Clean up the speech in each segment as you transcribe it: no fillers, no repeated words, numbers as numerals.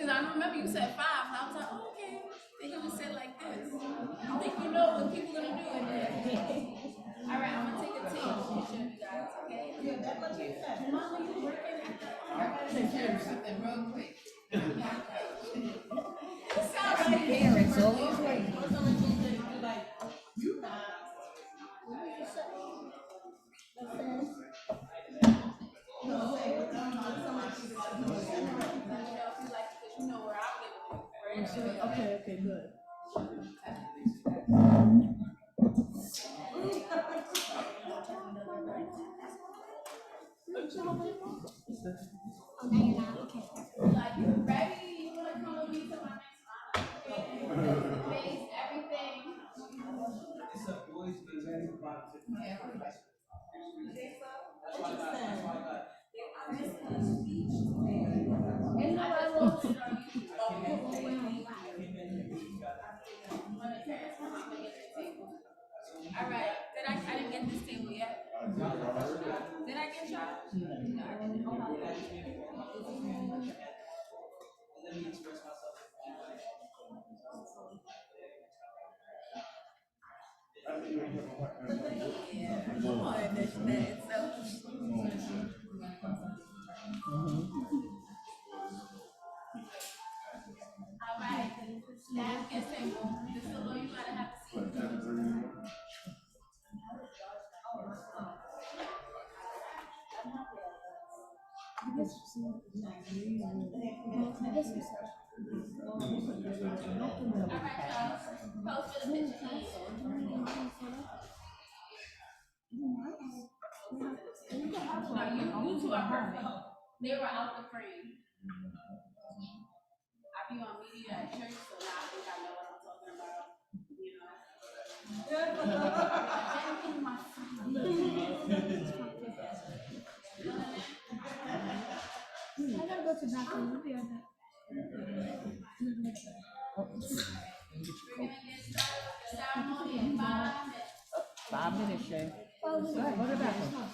Because I remember you said 5, and I was like, oh, okay. Then he would say like this. I think you know what people gonna do in there. All right, I'm gonna take a tape and show you guys, okay? Mama, you working at the something real quick. It sounds like parents always right. Okay, good. Like, you ready? You wanna come with me to my next spot? Face, everything. It's a boys' game. And I just want to show you. All right. I didn't get this table yet. Did I get y'all? No, I didn't. Let me express myself. Yeah, come on, that's so. All right, napkin table. This is a little This is alright, y'all. Post for the picture. No, you two are perfect. They were out the frame. I be on media at church, so now I think I know what I'm talking about. You know. I gotta go to the bathroom. We'll be right back. We're gonna get started with the ceremony in 5 minutes. 5 minutes, Shay. Oh, Go to the bathroom.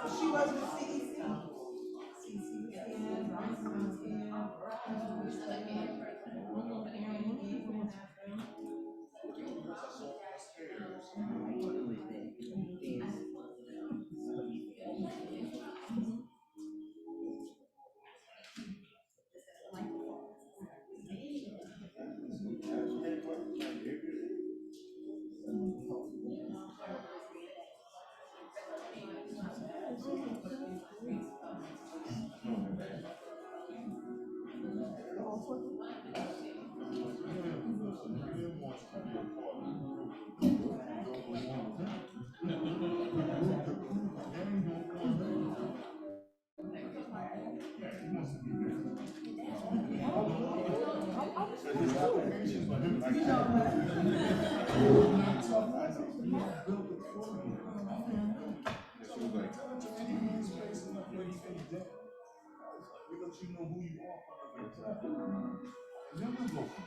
She was with CEC. Because you know who you are. And then we'll go from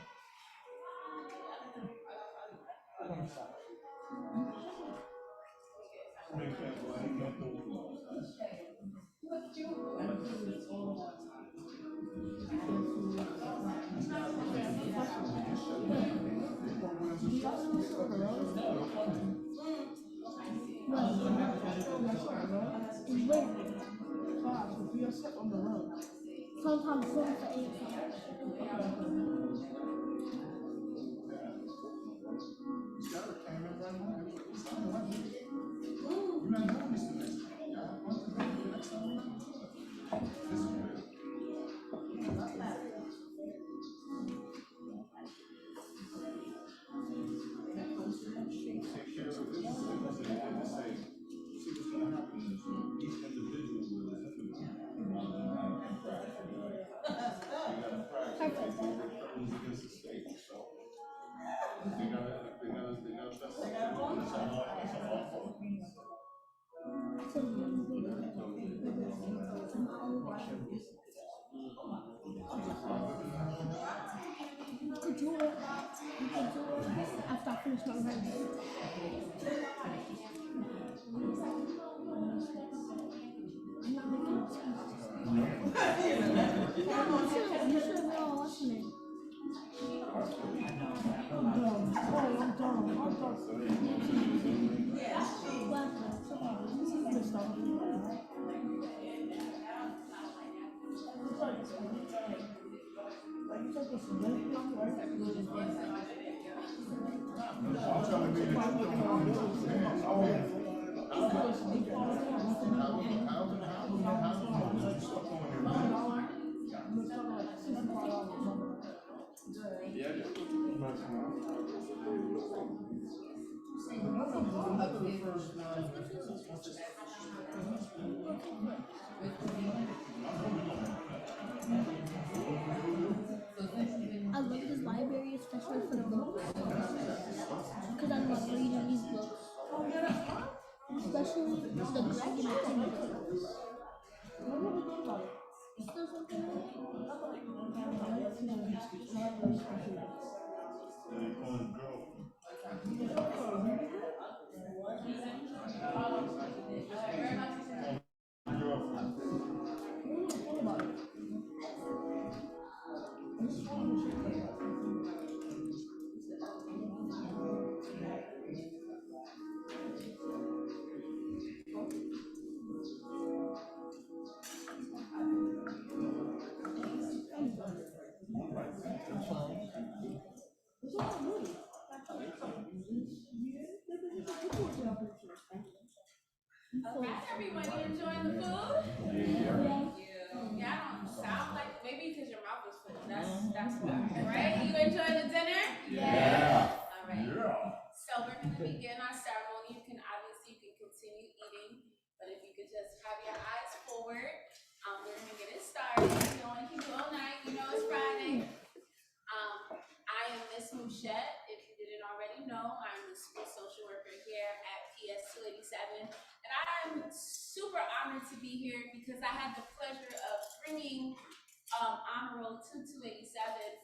Sometimes 4 to 8. take care of this. See what's gonna happen. It's not very good. You should have been all watching it. I love this library, especially for the books, because I love reading these books, especially the Dragon and Kingdom books. Still something Alright, everybody enjoying the food? Yeah, don't sound like, maybe because your mouth is full. That's why, right? You enjoying the dinner? Yeah. Alright. Yeah. So we're gonna begin our ceremony. You can continue eating, but if you could just have your eyes forward, we're gonna get it started. You don't want to keep it all night. You know it's Friday. I am Miss Mouchette. If you didn't already know, I'm the school social worker here at PS 287, and I'm super honored to be here because I had the pleasure of bringing honor roll to 287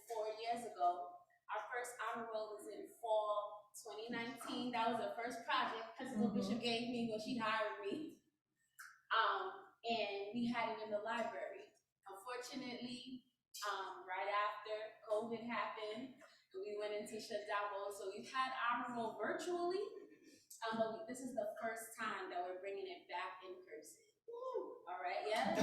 4 years ago. Our first honor roll was in fall 2019. That was the first project Principal Bishop gave me when she hired me. And we had it in the library. Unfortunately, right after COVID happened, we went into shutdown mode. So we've had honor roll virtually, but this is the first time that we're bringing it back in person. All right, yes?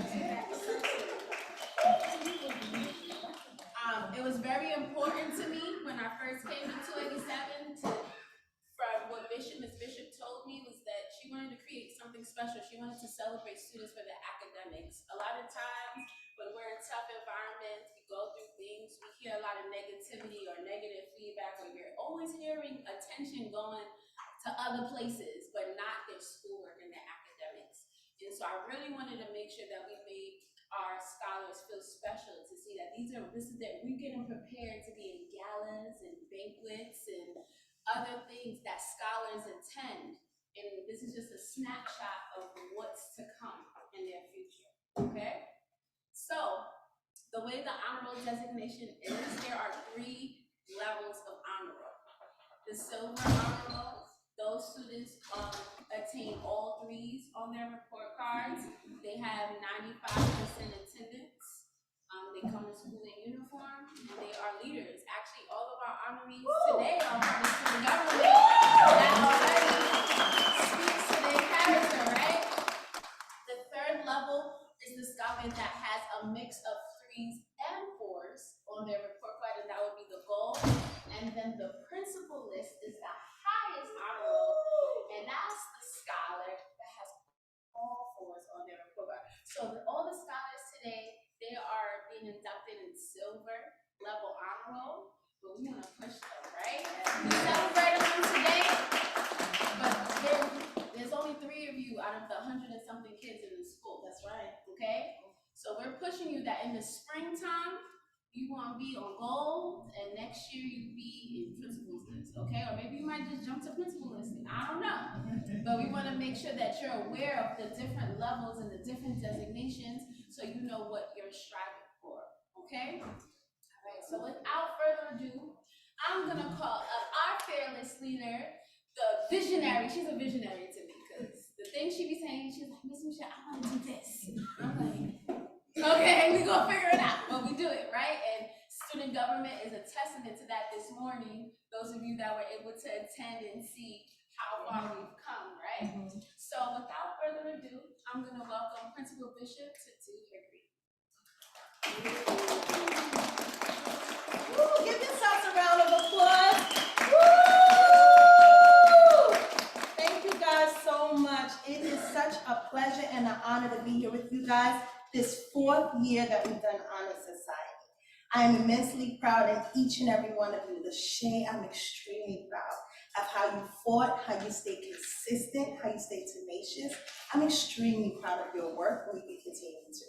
It was very important to me when I first came to 287 from what Miss Bishop told me was that she wanted to create something special. She wanted to celebrate students for their academics. A lot of times when we're in tough environments, we go through things, we hear a lot of negativity or negative feedback, or you're always hearing attention going to other places, but not their schoolwork and their academics. And so I really wanted to make sure that we made our scholars feel special to see that we're getting prepared to be in galas and banquets and other things that scholars attend. And this is just a snapshot of what's to come in their future, okay? So, the way the honor roll designation is, there are 3 levels of honor roll. The silver honor roll, those students attain all 3s on their report cards. They have 95% attendance. They come to school in uniform, and they are leaders. Actually, all of our honorees today are members of the government. That already speaks to their character, right? The 3rd level is the scholar that has a mix of 3s and 4s on their report card, and that would be the gold. And then the principal list is the highest honor roll, and that's the scholar that has all 4s on their report card. So all the scholars today, they are being inducted in silver level honor roll, but we want to push them, right? We celebrate them today, but there's only 3 of you out of the 100 and something kids in the school. That's right, okay? So we're pushing you that in the springtime, you want to be on gold, and next year you be in principal's list, okay? Or maybe you might just jump to principal list. I don't know. But we want to make sure that you're aware of the different levels and the different designations so you know what you're striving for, okay? All right, so without further ado, I'm gonna call up our fearless leader, the visionary. She's a visionary to me because the things she be saying, she's like, Miss Michelle, I want to do this. I'm like, okay, we gonna figure it out, but we do it, right? And student government is a testament to that this morning. Those of you that were able to attend and see how far we've come, right? So without further ado, I'm gonna welcome Principal Bishop to do her greeting. Woo, give yourselves a round of applause. Woo! Thank you guys so much. It is such a pleasure and an honor to be here with you guys this 4th year that we've done Honor Society. I'm immensely proud of each and every one of you. Lachey, I'm extremely proud of how you fought, how you stayed consistent, how you stayed tenacious. I'm extremely proud of your work and we can continue to.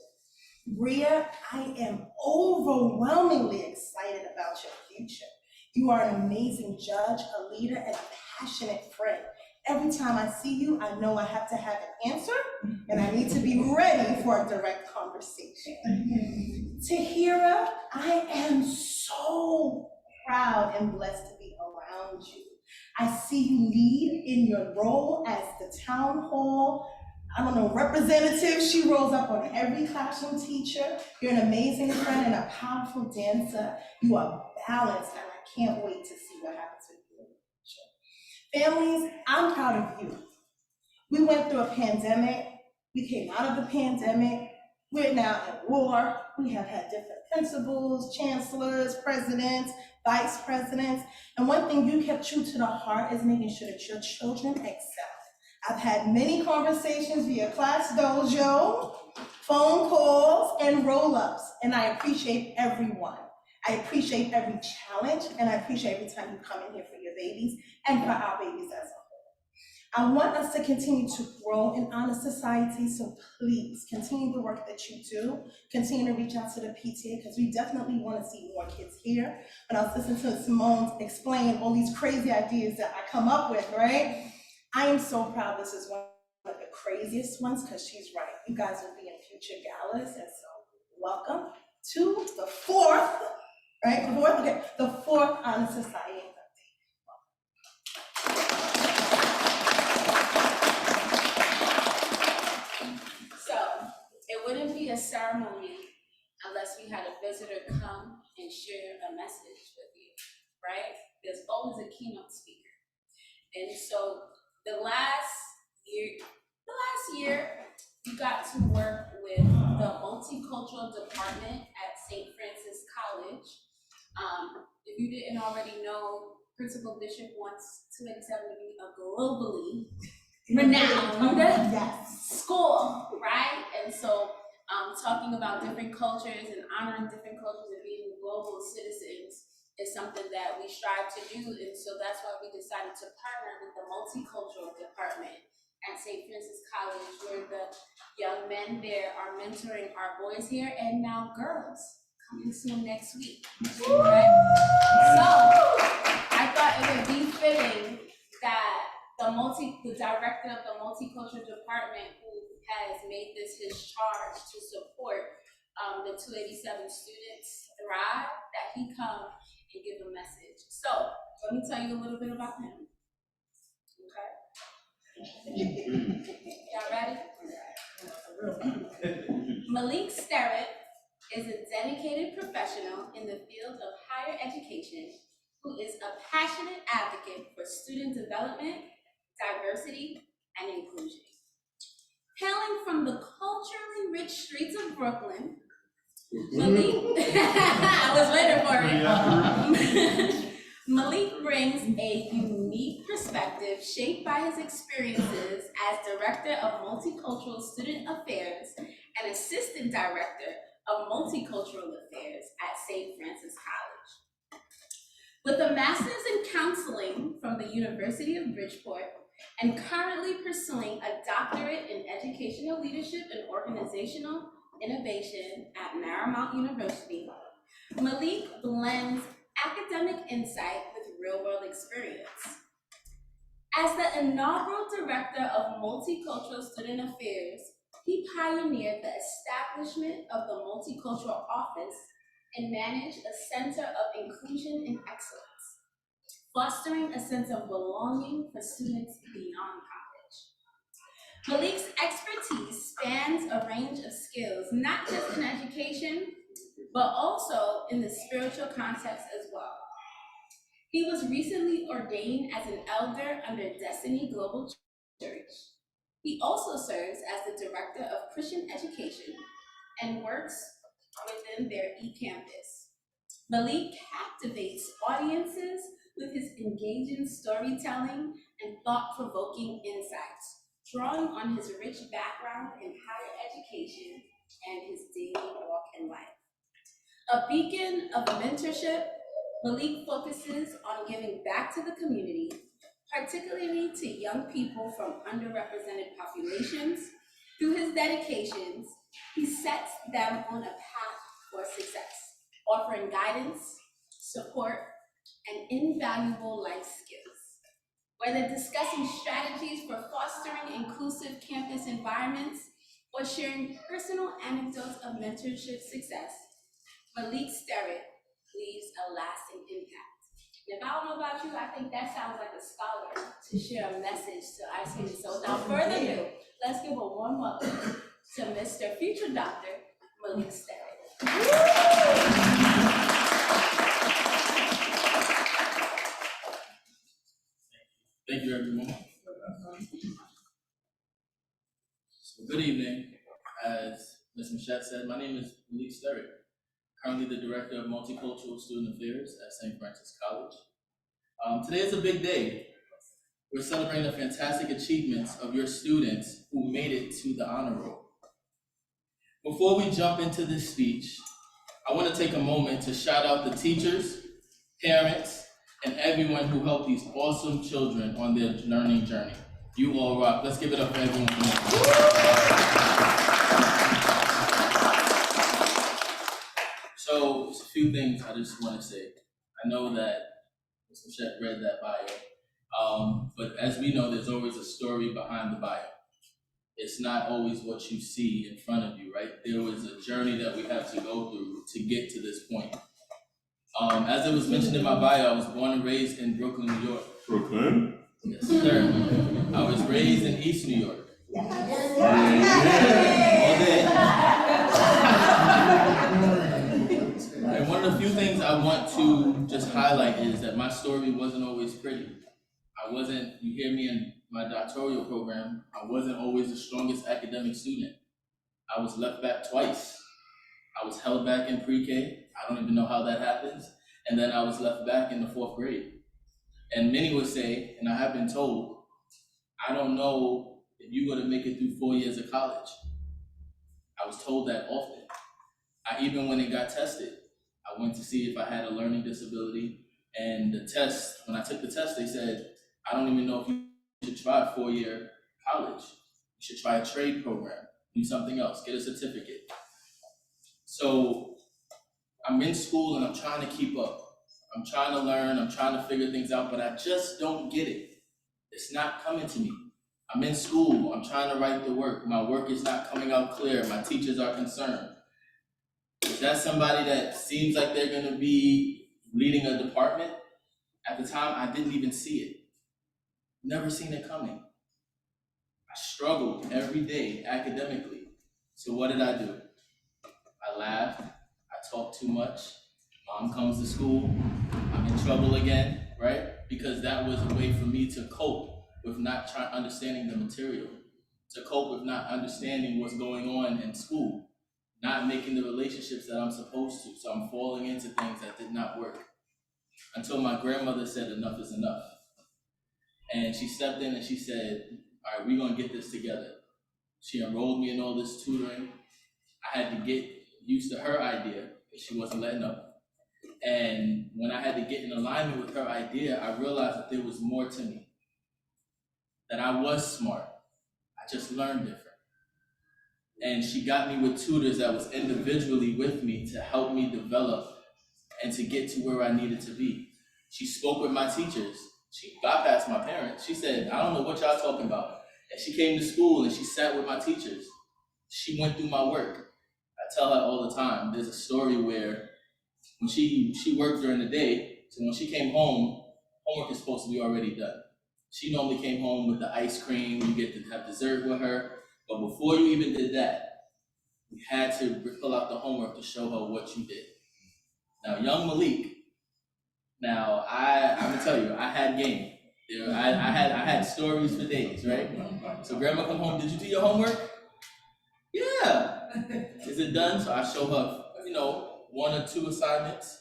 Bria, I am overwhelmingly excited about your future. You are an amazing judge, a leader, and a passionate friend. Every time I see you, I know I have to have an answer, and I need to be ready for a direct conversation. Tahira, I am so proud and blessed to be around you. I see you lead in your role as the town hall representative. She rolls up on every classroom teacher. You're an amazing friend and a powerful dancer. You are balanced, and I can't wait to see what happens with you in the future. Families, I'm proud of you. We went through a pandemic. We came out of the pandemic. We're now at war. We have had different principals, chancellors, presidents, vice presidents. And one thing you kept true to the heart is making sure that your children excel. I've had many conversations via Class Dojo, phone calls, and roll-ups, and I appreciate everyone. I appreciate every challenge, and I appreciate every time you come in here for your babies and for our babies as a whole. I want us to continue to grow in Honor Society, so please continue the work that you do. Continue to reach out to the PTA, because we definitely want to see more kids here. But I was listening to Simone explain all these crazy ideas that I come up with, right? I am so proud this is one of the craziest ones, because she's right. You guys will be in future galas, and so welcome to the 4th, right? The 4th Honor Society. So it wouldn't be a ceremony unless we had a visitor come and share a message with you, right? There's always a keynote speaker. And so the last year, we got to work with the multicultural department at St. Francis College. If you didn't already know, Principal Bishop wants 287 to be a globally renowned school, right? And so talking about different cultures and honoring different cultures and being global citizens is something that we strive to do, and so that's why we decided to partner with the multicultural department at St. Francis College, where the young men there are mentoring our boys here, and now girls, coming soon next week. Right? So I thought it would be fitting that the director of the multicultural department, who has made this his charge to support the 287 students thrive, that he come and give a message. So let me tell you a little bit about him. Okay. Y'all ready? Maliek Sterret is a dedicated professional in the field of higher education who is a passionate advocate for student development, diversity, and inclusion. Hailing from the culturally rich streets of Brooklyn, Maliek, I was waiting for it. Maliek brings a unique perspective shaped by his experiences as Director of Multicultural Student Affairs and Assistant Director of Multicultural Affairs at St. Francis College. With a master's in counseling from the University of Bridgeport and currently pursuing a doctorate in educational leadership and organizational innovation at Marymount University, Maliek blends academic insight with real-world experience. As the inaugural Director of Multicultural Student Affairs, he pioneered the establishment of the Multicultural Office and managed a Center of Inclusion and Excellence. fostering a sense of belonging for students beyond college. Maliek's expertise spans a range of skills, not just in education, but also in the spiritual context as well. He was recently ordained as an elder under Destiny Global Church. He also serves as the Director of Christian Education and works within their e-campus. Maliek captivates audiences with his engaging storytelling and thought-provoking insights, drawing on his rich background in higher education and his daily walk in life. A beacon of mentorship, Maliek focuses on giving back to the community, particularly to young people from underrepresented populations. Through his dedications, he sets them on a path for success, offering guidance, support, and invaluable life skills. Whether discussing strategies for fostering inclusive campus environments or sharing personal anecdotes of mentorship success, Maliek Sterret leaves a lasting impact. If I don't know about you, I think that sounds like a scholar to share a message to our students. So without further ado, let's give a warm welcome to Mr. Future Dr. Maliek Sterret. Thank you, everyone. So good evening. As Ms. Maliek said, my name is Maliek Sterret, currently the Director of Multicultural Student Affairs at St. Francis College. Today is a big day. We're celebrating the fantastic achievements of your students who made it to the honor roll. Before we jump into this speech, I want to take a moment to shout out the teachers, parents, and everyone who helped these awesome children on their learning journey. You all rock. Let's give it up for everyone. So, there's a few things I just want to say. I know that Mr. Shep read that bio, but as we know, there's always a story behind the bio. It's not always what you see in front of you, right? There was a journey that we have to go through to get to this point. As it was mentioned in my bio, I was born and raised in Brooklyn, New York. Brooklyn? Yes, sir. I was raised in East New York. All day. And one of the few things I want to just highlight is that my story wasn't always pretty. You hear me in my doctoral program, I wasn't always the strongest academic student. I was left back twice. I was held back in pre-K. I don't even know how that happens. And then I was left back in the 4th grade. And many would say, and I have been told, I don't know if you're gonna make it through 4 years of college. I was told that often. Even when it got tested, I went to see if I had a learning disability. And the test, when I took the test, they said, I don't even know if you should try a 4-year college. You should try a trade program, do something else, get a certificate. So I'm in school and I'm trying to keep up. I'm trying to learn, I'm trying to figure things out, but I just don't get it. It's not coming to me. I'm in school, I'm trying to write the work. My work is not coming out clear. My teachers are concerned. Is that somebody that seems like they're gonna be leading a department? At the time, I didn't even see it. Never seen it coming. I struggled every day academically. So what did I do? I laughed, I talked too much. Mom comes to school, I'm in trouble again, right? Because that was a way for me to cope with not understanding the material, to cope with not understanding what's going on in school, not making the relationships that I'm supposed to. So I'm falling into things that did not work. Until my grandmother said enough is enough. And she stepped in and she said, all right, we're gonna get this together. She enrolled me in all this tutoring. I had to get used to her idea, because she wasn't letting up. And when I had to get in alignment with her idea, I realized that there was more to me, that I was smart. I just learned different. And she got me with tutors that was individually with me to help me develop and to get to where I needed to be. She spoke with my teachers. She bypassed my parents. She said, I don't know what y'all talking about. And she came to school and she sat with my teachers. She went through my work. I tell her all the time, there's a story where when she worked during the day, so when she came home, homework is supposed to be already done. She normally came home with the ice cream, you get to have dessert with her, but before you even did that, you had to pull out the homework to show her what you did. Now, young Maliek, now I'm gonna tell you, I had game. You know, I had stories for days, right? So grandma come home, did you do your homework? Yeah. Is it done? So I show her, you know, 1 or 2 assignments.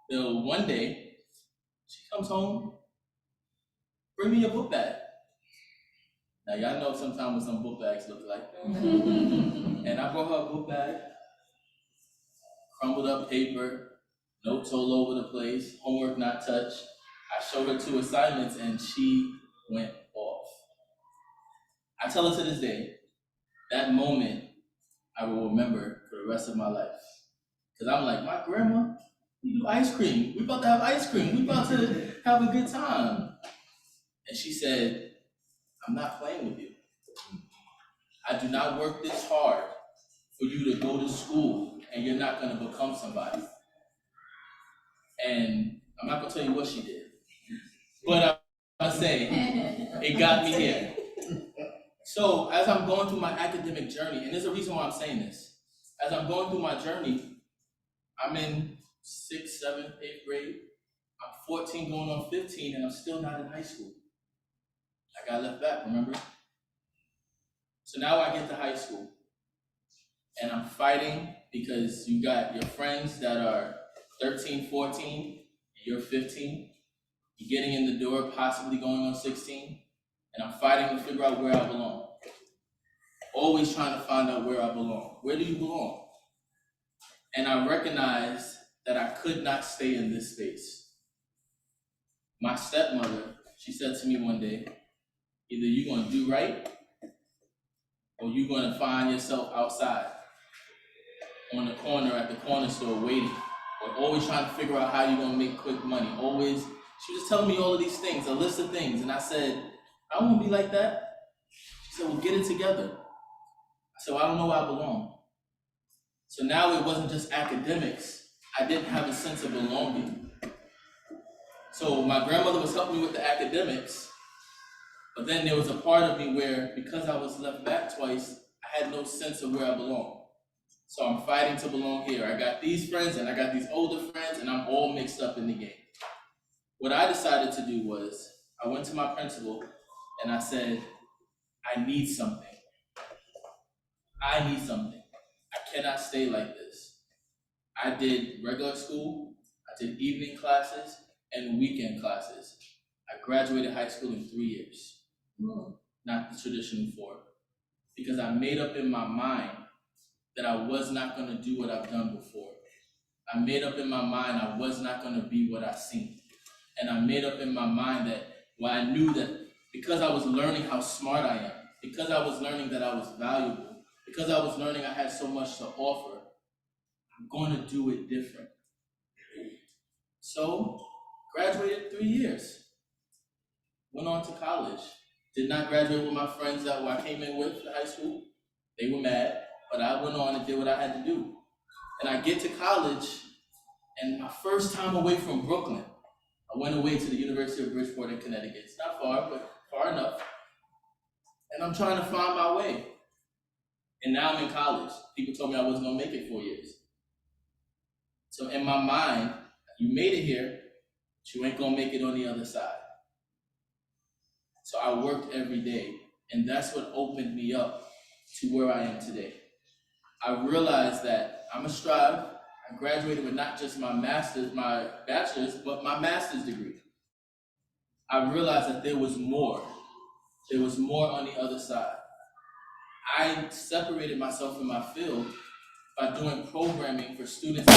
Till one day, she comes home, bring me your book bag. Now y'all know sometimes what some book bags look like. And I brought her a book bag, crumbled up paper, notes all over the place, homework not touched. I showed her 2 assignments and she went off. I tell her to this day, that moment I will remember for the rest of my life. Because I'm like, my grandma, we do ice cream. We about to have ice cream. We about to have a good time. And she said, I'm not playing with you. I do not work this hard for you to go to school and you're not gonna become somebody. And I'm not gonna tell you what she did, but I'm saying it got me here. So as I'm going through my academic journey, and there's a reason why I'm saying this, as I'm going through my journey, I'm in 6th, 7th, 8th grade. I'm 14 going on 15 and I'm still not in high school. I got left back, remember? So now I get to high school and I'm fighting because you got your friends that are 13, 14, and you're 15. You're getting in the door, possibly going on 16, and I'm fighting to figure out where I belong. Always trying to find out where I belong. Where do you belong? And I recognized that I could not stay in this space. My stepmother, she said to me one day, either you're gonna do right, or you're gonna find yourself outside on the corner at the corner store waiting, or always trying to figure out how you're gonna make quick money. Always, she was telling me all of these things, a list of things, and I said, I won't be like that. She said, well, get it together. I said, well, I don't know where I belong. So now it wasn't just academics. I didn't have a sense of belonging. So my grandmother was helping me with the academics, but then there was a part of me where, because I was left back twice, I had no sense of where I belong. So I'm fighting to belong here. I got these friends and I got these older friends and I'm all mixed up in the game. What I decided to do was, I went to my principal and I said, I need something. I need something. I cannot stay like this. I did regular school, I did evening classes and weekend classes. I graduated high school in 3 years, not the traditional 4, because I made up in my mind that I was not gonna do what I've done before. I made up in my mind I was not gonna be what I seen. And I made up in my mind that, well, I knew that because I was learning how smart I am, because I was learning that I was valuable, because I was learning I had so much to offer, I'm gonna do it different. So, graduated 3 years. Went on to college. Did not graduate with my friends that I came in with in high school. They were mad, but I went on and did what I had to do. And I get to college, and my first time away from Brooklyn, I went away to the University of Bridgeport in Connecticut. It's not far, but far enough. And I'm trying to find my way. And now I'm in college. People told me I wasn't gonna make it 4 years. So in my mind, you made it here, but you ain't gonna make it on the other side. So I worked every day, and that's what opened me up to where I am today. I realized that I'm a scribe. I graduated with not just my bachelor's, but my master's degree. I realized that there was more. There was more on the other side. I separated myself from my field by doing programming for students.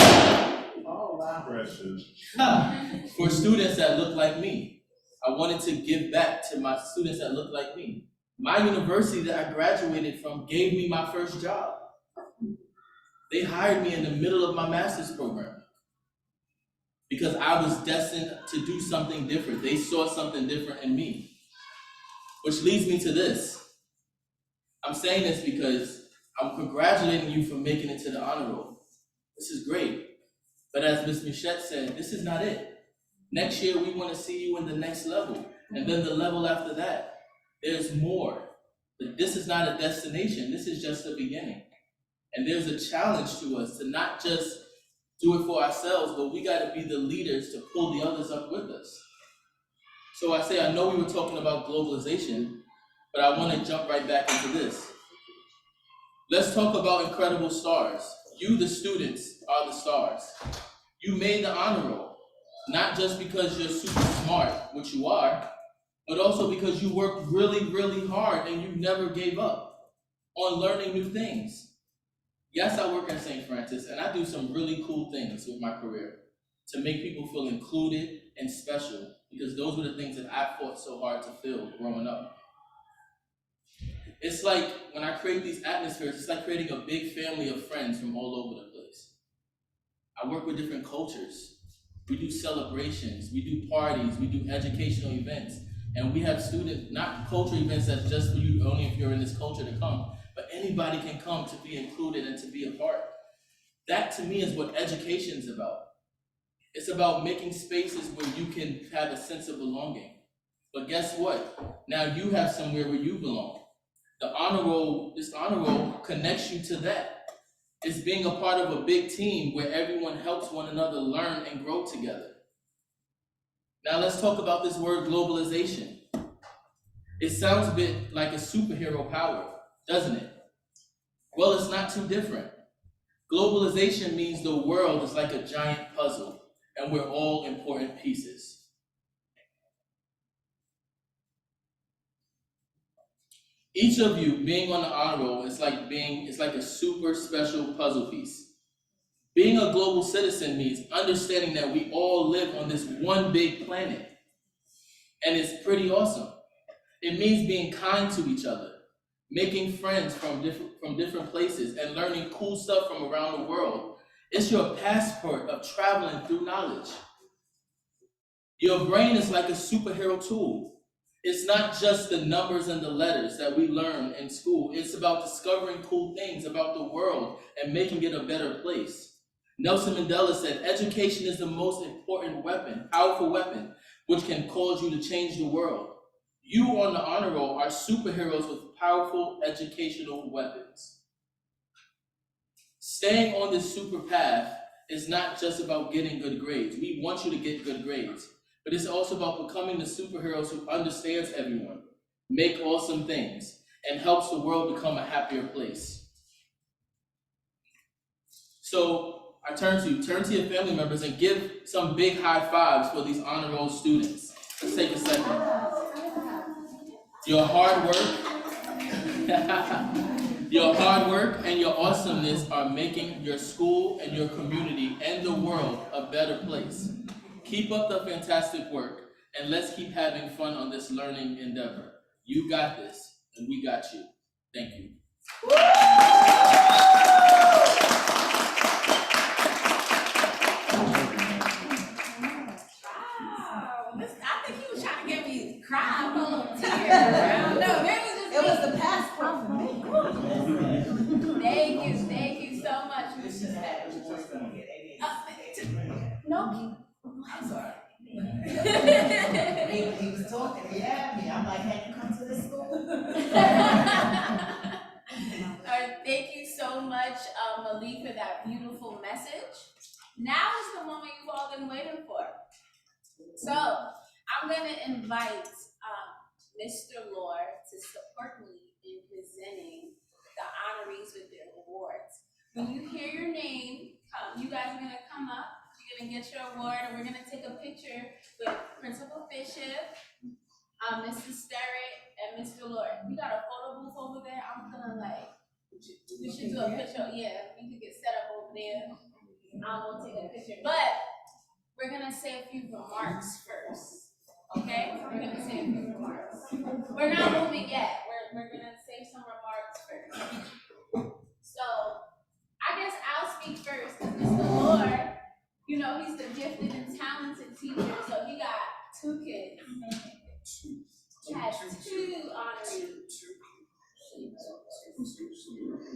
Oh, wow. Precious. For students that look like me. I wanted to give back to my students that look like me. My university that I graduated from gave me my first job. They hired me in the middle of my master's program because I was destined to do something different. They saw something different in me. Which leads me to this. I'm saying this because I'm congratulating you for making it to the honor roll. This is great. But as Ms. Michette said, this is not it. Next year, we want to see you in the next level. And then the level after that, there's more. But this is not a destination. This is just the beginning. And there's a challenge to us to not just do it for ourselves, but we got to be the leaders to pull the others up with us. So I know we were talking about globalization, but I want to jump right back into this. Let's talk about incredible stars. You, the students, are the stars. You made the honor roll, not just because you're super smart, which you are, but also because you worked really, really hard and you never gave up on learning new things. Yes, I work at St. Francis, and I do some really cool things with my career to make people feel included and special, because those were the things that I fought so hard to feel growing up. It's like when I create these atmospheres, it's like creating a big family of friends from all over the place. I work with different cultures. We do celebrations, we do parties, we do educational events, and we have student, not culture events that's just for you, only if you're in this culture to come, but anybody can come to be included and to be a part. That to me is what education is about. It's about making spaces where you can have a sense of belonging. But guess what? Now you have somewhere where you belong. This honor roll connects you to that. It's being a part of a big team where everyone helps one another learn and grow together. Now let's talk about this word globalization. It sounds a bit like a superhero power, doesn't it? Well, it's not too different. Globalization means the world is like a giant puzzle, and we're all important pieces. Each of you being on the honor roll is like a super special puzzle piece. Being a global citizen means understanding that we all live on this one big planet. And it's pretty awesome. It means being kind to each other, making friends from different places, and learning cool stuff from around the world. It's your passport of traveling through knowledge. Your brain is like a superhero tool. It's not just the numbers and the letters that we learn in school. It's about discovering cool things about the world and making it a better place. Nelson Mandela said, education is the most important weapon, powerful weapon, which can cause you to change the world. You on the honor roll are superheroes with powerful educational weapons. Staying on this super path is not just about getting good grades. We want you to get good grades, but it's also about becoming the superheroes who understands everyone, make awesome things, and helps the world become a happier place. So I turn to your family members and give some big high fives for these honor roll students. Let's take a second. Your hard work and your awesomeness are making your school and your community and the world a better place. Keep up the fantastic work, and let's keep having fun on this learning endeavor. You got this, and we got you. Thank you. I think he was trying to get me to cry. I'm a little tear. I don't know. Maybe it was It was the passport for me. Thank you so much, Mr. Sterret. No, I'm sorry. He was talking, he had me. I'm like, hey, you come to the school? All right, thank you so much, Maliek, for that beautiful message. Now is the moment you've all been waiting for. So I'm going to invite Mr. Lord to support me in presenting the honorees with their awards. When you hear your name, you guys are going to come up. You're going to get your award, and we're going to take a picture with Principal Bishop, Mrs. Sterret, and Mr. Lord. We got a photo booth over there. I'm feeling like we should do a picture. Yeah, we could get set up over there. We'll take a picture. But we're going to say a few remarks first. Okay? We're going to say a few remarks. We're not moving yet. We're going to say some remarks first. So I guess I'll speak first, because Mr. Lord, you know, he's the gifted and talented teacher, so he got 2 kids. He has 2 honorees.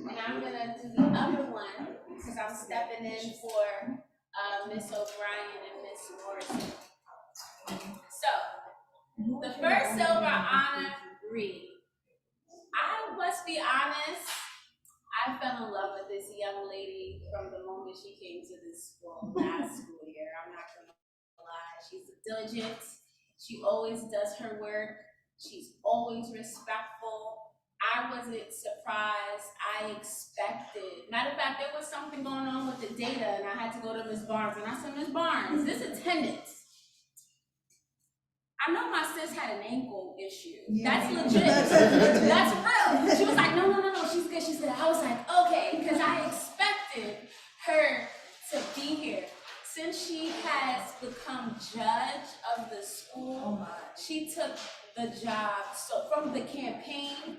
And I'm gonna do the other one, because I'm stepping in for Miss O'Brien and Miss Morrison. So, the first silver honoree. I must be honest, I fell in love with this young lady from the moment she came to this school last school year. I'm not gonna lie. She's diligent. She always does her work. She's always respectful. I wasn't surprised. I expected. Matter of fact, there was something going on with the data, and I had to go to Ms. Barnes. And I said, Ms. Barnes, this attendance. I know my sis had an ankle issue. That's legit. That's real. She was like, no, she's good. She said, I was like, okay, because I expected her to be here. Since she has become judge of the school, she took the job. So from the campaign,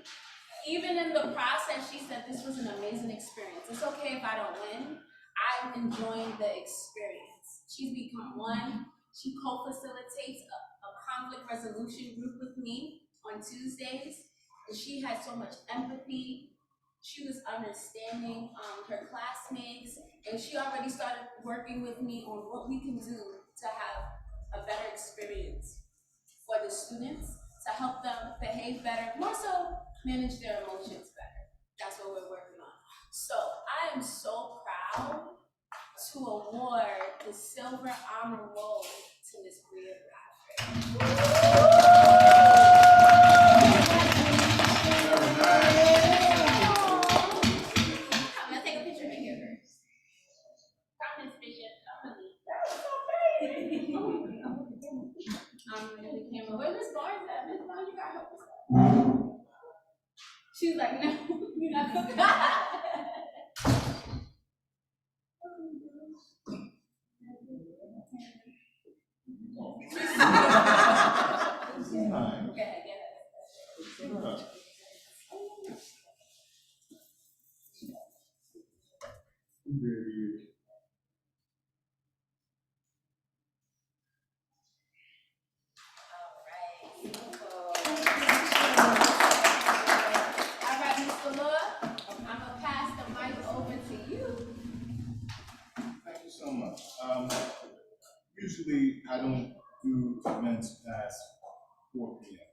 even in the process, she said this was an amazing experience. It's okay if I don't win. I'm enjoying the experience. She's become one. She co-facilitates a conflict resolution group with me on Tuesdays. And she had so much empathy. She was understanding her classmates, and she already started working with me on what we can do to have a better experience for the students, to help them behave better, more so manage their emotions better. That's what we're working on. So I am so proud to award the Silver Honor Roll to Ms. Bria Bradford. I'm gonna take a picture right here first. Promise, Bishop. The camera. Where's Miss Barnes at? Miss Barnes, you gotta help us. She's like, no, you're not cooking. Okay, get it. All right, Mr. Lord, I'm gonna pass the mic over to you. Thank you so much. Usually I don't do events past 4 p.m.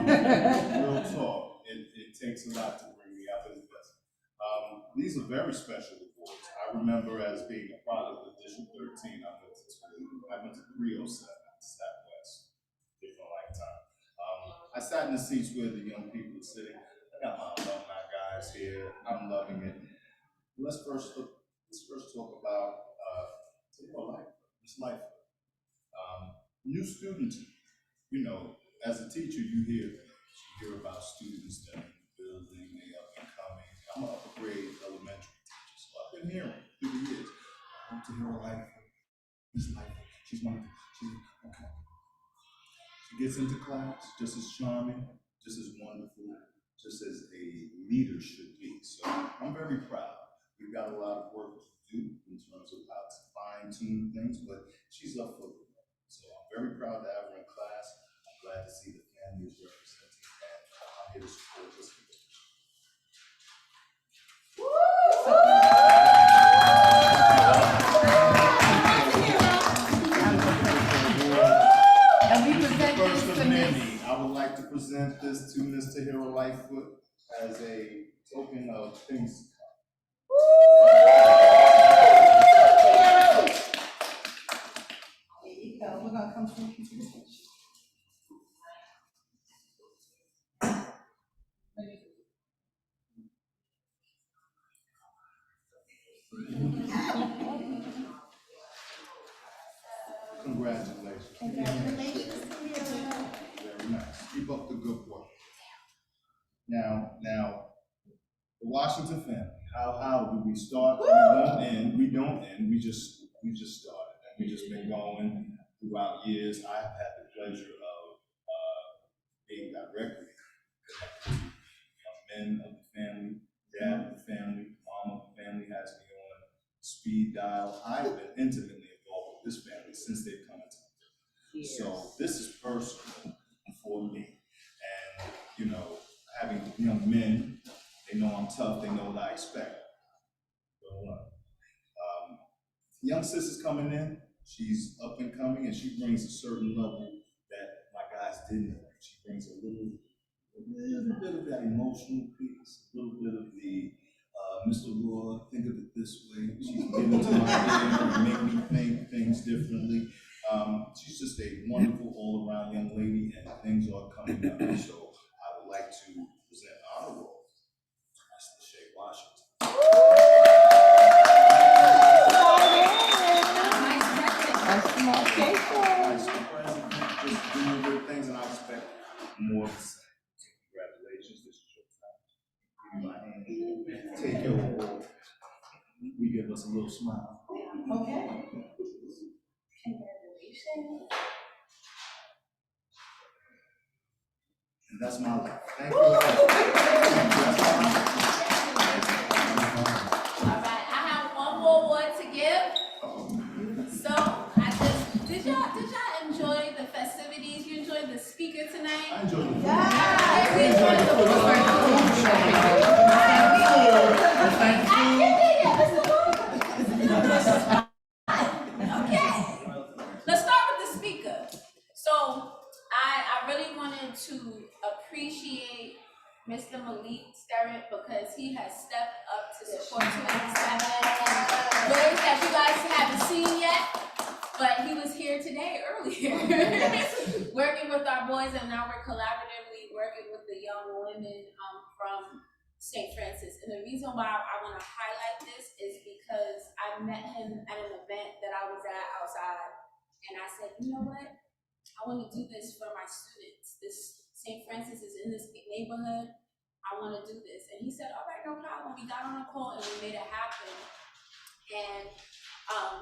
Real talk, it takes a lot to bring me out of this. These are very special awards. I remember as being a product of District 13, I went to 307 Southwest, different lifetime. I sat in the seats where the young people are sitting. I got my alumni guys here. I'm loving it. Let's first talk about this life. New students, as a teacher, you hear about students that are in the building, they up and coming. I'm an upper grade elementary teacher, so I've been hearing through the years. I want to hear her life. This life, she's okay. She gets into class, just as charming, just as wonderful, just as a leader should be. So I'm very proud. We've got a lot of work to do in terms of how to fine-tune things, but she's up for it. So I'm very proud to have her in class. I'm glad to see the family is represented, and I'm here to support this. And we present First this of to many, I would like to present this to Ms. Tahira Lightfoot as a token of things to come. There you go. We're gonna come to the stage. Congratulations. Congratulations to you. Very nice. Keep up the good work. Now, the Washington family. How do we start? We don't end. We just started, and we just been going throughout years. I have had the pleasure of being directly connected to young men of the family, dad of the family, mom of the family has me on speed dial. I've been intimately involved with this family since they've come into the family. So this is personal for me, and having young men, they know I'm tough, they know what I expect. Young sis is coming in, She's up and coming, and she brings a certain level that my guys didn't have. She brings a little bit of that emotional piece, a little bit of the Mr. Lord, think of it this way. She can get into my head and make me think things differently. She's just a wonderful all-around young lady, and things are coming up. So I would like to present our role, Mr. Shea Washington. Nice president, just doing good things, and I expect more of the same. So congratulations, this is your time. Give me my hand. Take your role. We give us a little smile. Okay. Congratulations. And that's my life. Thank you. All right, I have one more award to give. So did y'all enjoy the festivities? You enjoyed the speaker tonight? I enjoyed it. Yeah. We enjoyed the Okay. Let's start with the speaker. So I really wanted to appreciate Mr. Maliek Sterret because he has stepped up to support 287 in ways that you guys haven't seen yet. But he was here today earlier, working with our boys, and now we're collaboratively working with the young women from St. Francis. And the reason why I want to highlight this is because I met him at an event that I was at outside, and I said, you know what? I want to do this for my students. This St. Francis is in this neighborhood. I want to do this. And he said, all right, no problem. We got on a call and we made it happen. And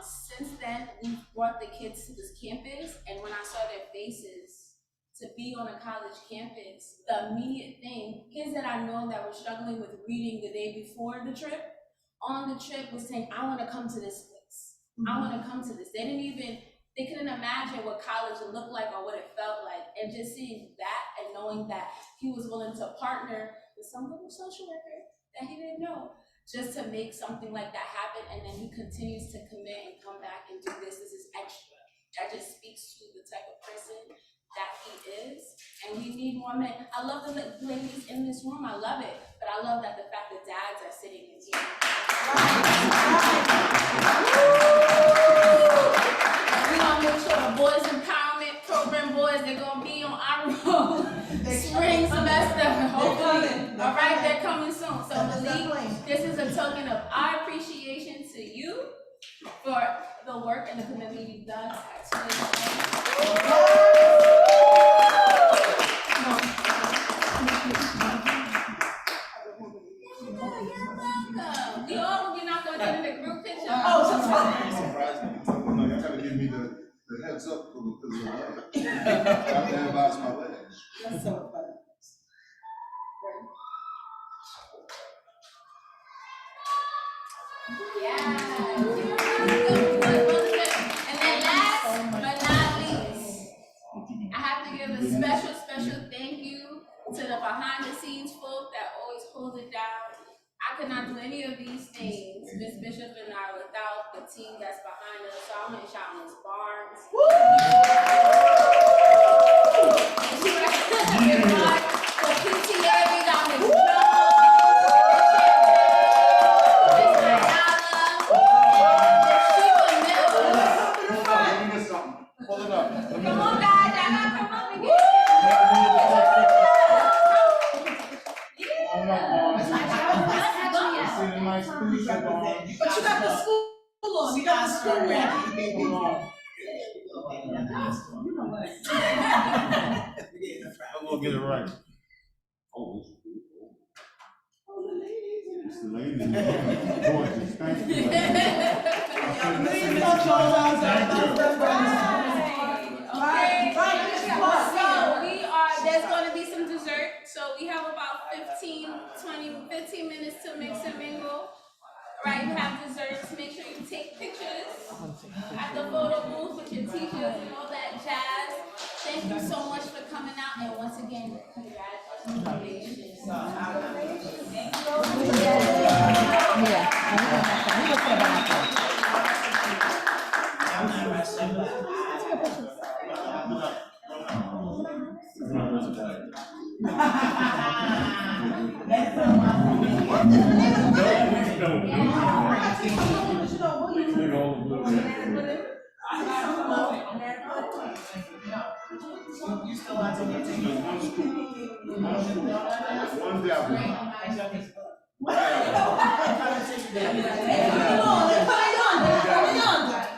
since then, we've brought the kids to this campus, and when I saw their faces to be on a college campus, the immediate thing, kids that I know that were struggling with reading the day before the trip, on the trip was saying, I want to come to this place. I want to come to this. They couldn't imagine what college would look like or what it felt like. And just seeing that and knowing that he was willing to partner with some little social worker that he didn't know, just to make something like that happen, and then he continues to commit and come back and do this. This is extra. That just speaks to the type of person that he is, and we need more men. I love the ladies in this room, I love it, but I love that the fact that dads are sitting in here. We're gonna make sure the boys empowerment program boys, they're gonna be on our road spring semester, hopefully. All right, they're coming soon. So Maliek, this is a token of our appreciation to you for the work and the commitment you've done at You're welcome. We're not gonna get in the group picture. Y'all gotta give me the heads up because of the leg. I have to advise my legs. That's so funny. Yeah. And then last but not least, I have to give a special thank you to the behind the scenes folk that always hold it down. I could not do any of these things, Miss Bishop and I, without the team that's behind us. So I'm gonna shout Miss Barnes. The PTA, we got Miss Jones. Hold it up. Come on, guys, y'all gotta come up and get it. See the nice food on. But you got the school on. You got the school on. I'm gonna get it right. Oh, it's the ladies. Gorgeous. Thank you. There's going to be some dessert. So we have about 15 minutes to mix and mingle. Right, you have desserts. Make sure you take pictures at the photo booth with your teachers and all that jazz. Thank you so much for coming out. And once again, congratulations. I'm not rushing. You still want to get taken? One dabble.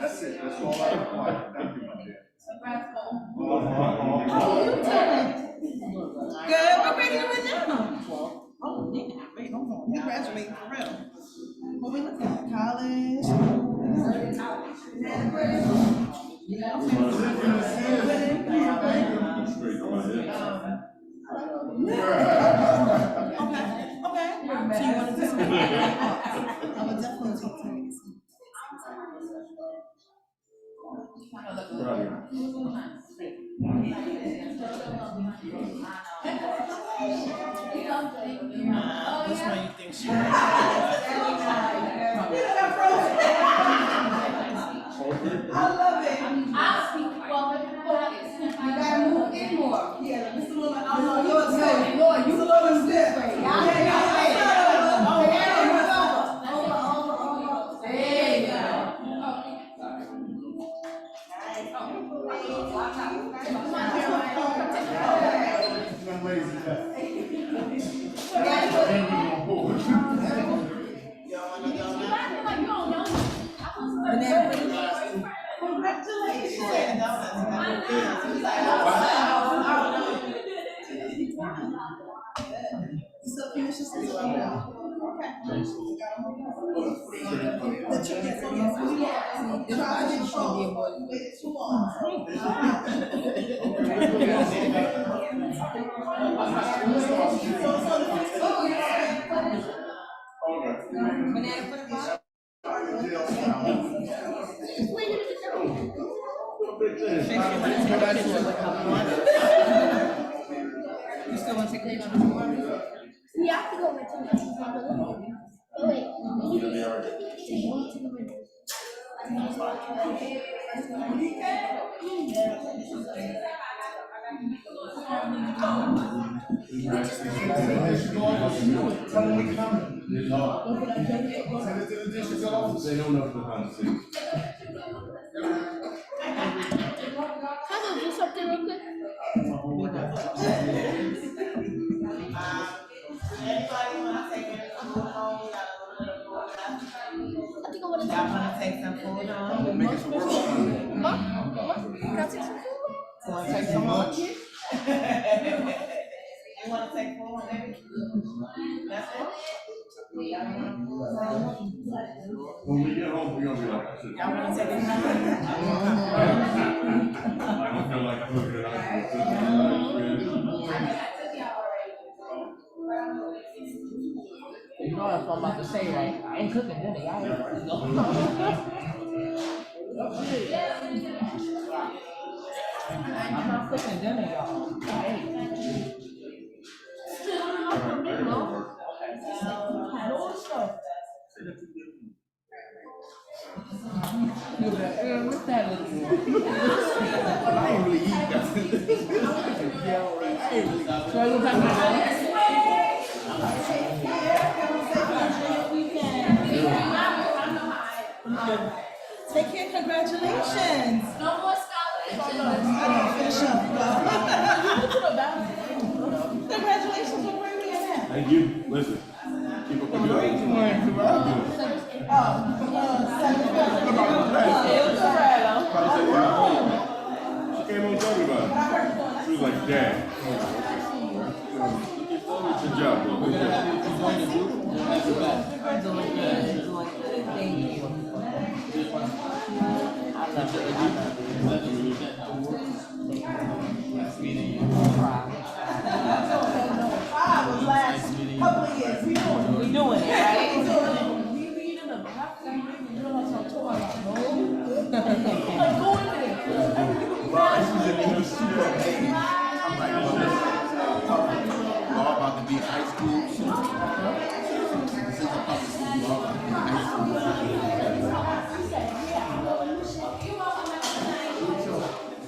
That's it, that's all I require. Thank you, my dear. Good, what grade are you in now? You graduating for real? What we looking at, college? Okay. So you want to do some? I would definitely take time. Which one you think she I love it. I'll speak, well, You gotta move in more. Yeah, this is a little, Lord, you a little stiff. Yeah. There you go. Young ladies, You still want to take a picture? We have to go with him. Oh, wait. They don't know behind the scenes. Can I do something real quick? Anybody wanna take any food home? We got a little bit of food left. I think I want to Y'all wanna take some food home? Make it some work. Can I take some food? Wanna take some home? You wanna take food home, maybe? That's it? When we get home, we're gonna be like, shit. Y'all wanna take a I don't feel like cooking. You know that's what I'm about to say, right? I ain't cooking dinner, y'all ain't ready to go. I'm not cooking dinner, y'all. What's that little boy? I ain't really eat that. So I look at my Take care, congratulations. no more scholarships. Finish up. Congratulations, what grade are you in? Thank you. Listen, keep up with She came on to everybody. She was like, Dad. Good job, bro. Good job. Thank you. I love it. Nice meeting you. I was last couple of years, we doing it, right? I'm like, all about to be high school. This is a public school. All about to be high school.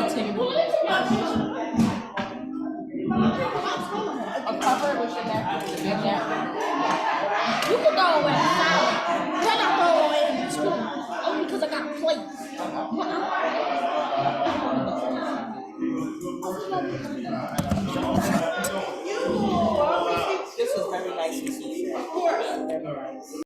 love taking it. A cover with your napkin, with your napkin. You can throw away the salad. Then I throw away the spoon. Only because I got a plate. This was very nice to see.